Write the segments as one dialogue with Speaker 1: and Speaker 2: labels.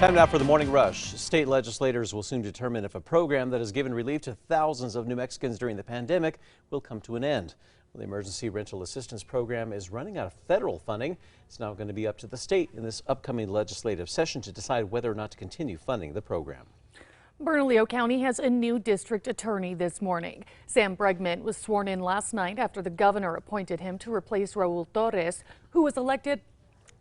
Speaker 1: Time now for the morning rush. State legislators will soon determine if a program that has given relief to thousands of New Mexicans during the pandemic will come to an end. Well, the Emergency Rental Assistance Program is running out of federal funding. It's now going to be up to the state in this upcoming legislative session to decide whether or not to continue funding the program.
Speaker 2: Bernalillo County has a new district attorney this morning. Sam Bregman was sworn in last night after the governor appointed him to replace Raul Torres, who was elected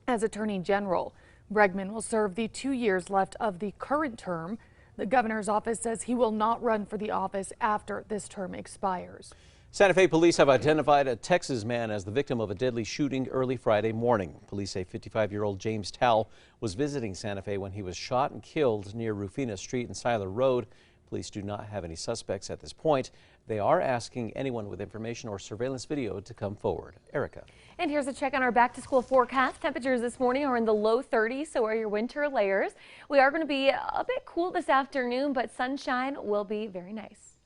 Speaker 2: as Attorney General. Bregman will serve the 2 years left of the current term. The governor's office says he will not run for the office after this term expires.
Speaker 1: Santa Fe police have identified a Texas man as the victim of a deadly shooting early Friday morning. Police say 55-year-old James Towle was visiting Santa Fe when he was shot and killed near Rufina Street and Siler Road. Police do not have any suspects at this point. They are asking anyone with information or surveillance video to come forward. Erica.
Speaker 3: And here's a check on our back-to-school forecast. Temperatures this morning are in the low 30s, so wear your winter layers. We are going to be a bit cool this afternoon, but sunshine will be very nice.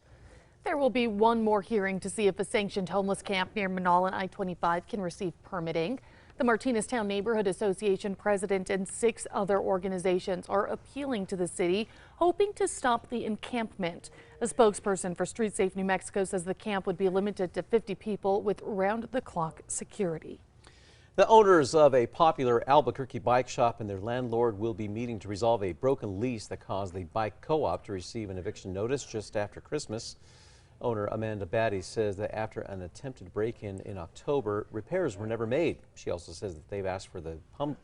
Speaker 2: There will be one more hearing to see if a sanctioned homeless camp near Manal and I-25 can receive permitting. The Martineztown Neighborhood Association president and 6 other organizations are appealing to the city, hoping to stop the encampment. A spokesperson for Street Safe New Mexico says the camp would be limited to 50 people with round-the-clock security.
Speaker 1: The owners of a popular Albuquerque bike shop and their landlord will be meeting to resolve a broken lease that caused the bike co-op to receive an eviction notice just after Christmas. Owner Amanda Batty says that after an attempted break-in in October, repairs were never made. She also says that they've asked for the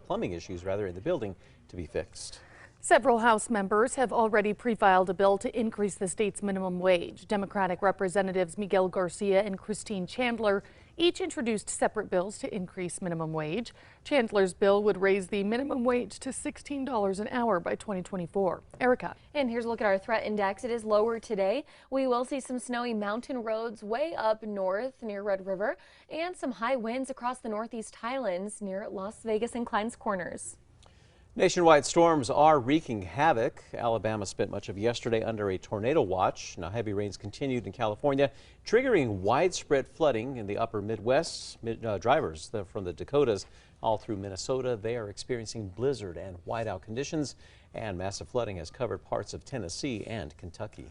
Speaker 1: plumbing issues in the building to be fixed.
Speaker 2: Several House members have already pre-filed a bill to increase the state's minimum wage. Democratic Representatives Miguel Garcia and Christine Chandler each introduced separate bills to increase minimum wage. Chandler's bill would raise the minimum wage to $16 an hour by 2024. Erica.
Speaker 3: And here's a look at our threat index. It is lower today. We will see some snowy mountain roads way up north near Red River and some high winds across the northeast highlands near Las Vegas and Klein's Corners.
Speaker 1: Nationwide storms are wreaking havoc. Alabama spent much of yesterday under a tornado watch. Now heavy rains continued in California, triggering widespread flooding in the upper Midwest. Drivers from the Dakotas all through Minnesota, they are experiencing blizzard and whiteout conditions, and massive flooding has covered parts of Tennessee and Kentucky.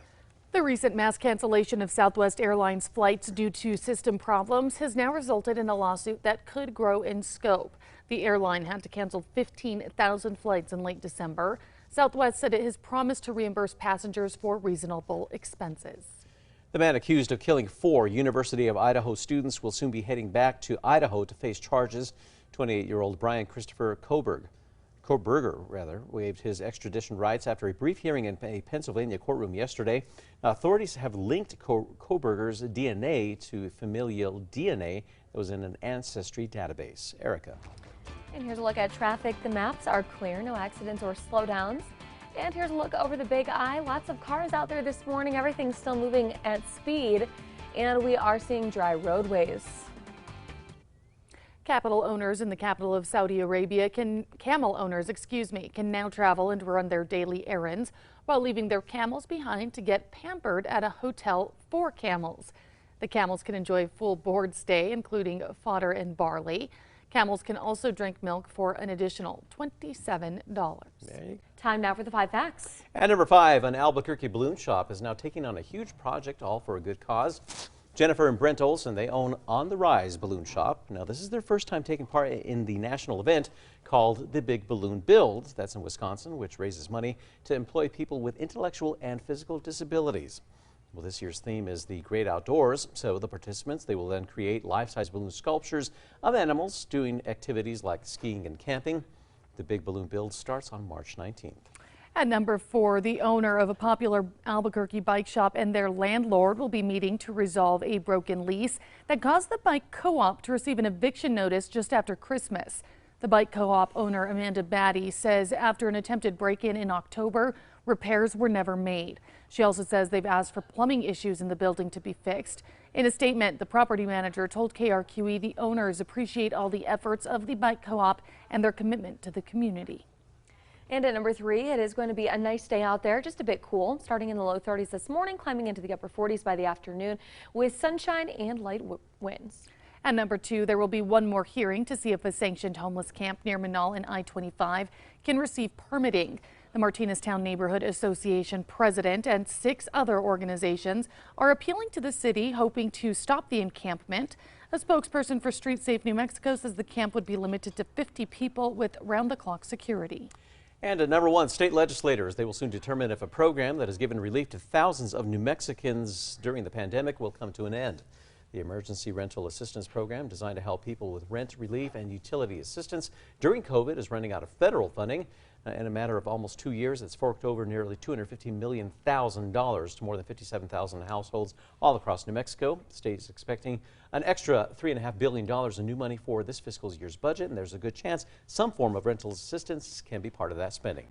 Speaker 2: The recent mass cancellation of Southwest Airlines flights due to system problems has now resulted in a lawsuit that could grow in scope. The airline had to cancel 15,000 flights in late December. Southwest said it has promised to reimburse passengers for reasonable expenses.
Speaker 1: The man accused of killing 4 University of Idaho students will soon be heading back to Idaho to face charges. 28-year-old Brian Christopher Koberger waived his extradition rights after a brief hearing in a Pennsylvania courtroom yesterday. Now, authorities have linked Koberger's DNA to familial DNA that was in an ancestry database. Erica.
Speaker 3: And here's a look at traffic. The maps are clear, no accidents or slowdowns. And here's a look over the Big I. Lots of cars out there this morning. Everything's still moving at speed, and we are seeing dry roadways.
Speaker 2: Camel owners in the capital of Saudi Arabia can now travel and run their daily errands while leaving their camels behind to get pampered at a hotel for camels. The camels can enjoy full board stay, including fodder and barley. Camels can also drink milk for an additional $27.
Speaker 3: Time now for the 5 facts.
Speaker 1: At number 5, an Albuquerque balloon shop is now taking on a huge project, all for a good cause. Jennifer and Brent Olson, they own On the Rise Balloon Shop. Now, this is their first time taking part in the national event called the Big Balloon Build. That's in Wisconsin, which raises money to employ people with intellectual and physical disabilities. Well, this year's theme is the great outdoors, so the participants, they will then create life-size balloon sculptures of animals doing activities like skiing and camping. The Big Balloon Build starts on March 19th.
Speaker 2: At number 4, the owner of a popular Albuquerque bike shop and their landlord will be meeting to resolve a broken lease that caused the bike co-op to receive an eviction notice just after Christmas. The bike co-op owner Amanda Batty says after an attempted break-in in October, repairs were never made. She also says they've asked for plumbing issues in the building to be fixed. In a statement, the property manager told KRQE the owners appreciate all the efforts of the bike co-op and their commitment to the community.
Speaker 3: And at number 3, it is going to be a nice day out there, just a bit cool, starting in the low 30s this morning, climbing into the upper 40s by the afternoon with sunshine and light winds.
Speaker 2: At number 2, there will be one more hearing to see if a sanctioned homeless camp near Manal and I-25 can receive permitting. The Martineztown Neighborhood Association president and 6 other organizations are appealing to the city, hoping to stop the encampment. A spokesperson for Street Safe New Mexico says the camp would be limited to 50 people with round-the-clock security.
Speaker 1: And at number 1, state legislators, they will soon determine if a program that has given relief to thousands of New Mexicans during the pandemic will come to an end. The Emergency Rental Assistance Program, designed to help people with rent relief and utility assistance during COVID, is running out of federal funding. In a matter of almost 2 years, it's forked over nearly $250 million to more than 57,000 households all across New Mexico. The state is expecting an extra $3.5 billion in new money for this fiscal year's budget, and there's a good chance some form of rental assistance can be part of that spending.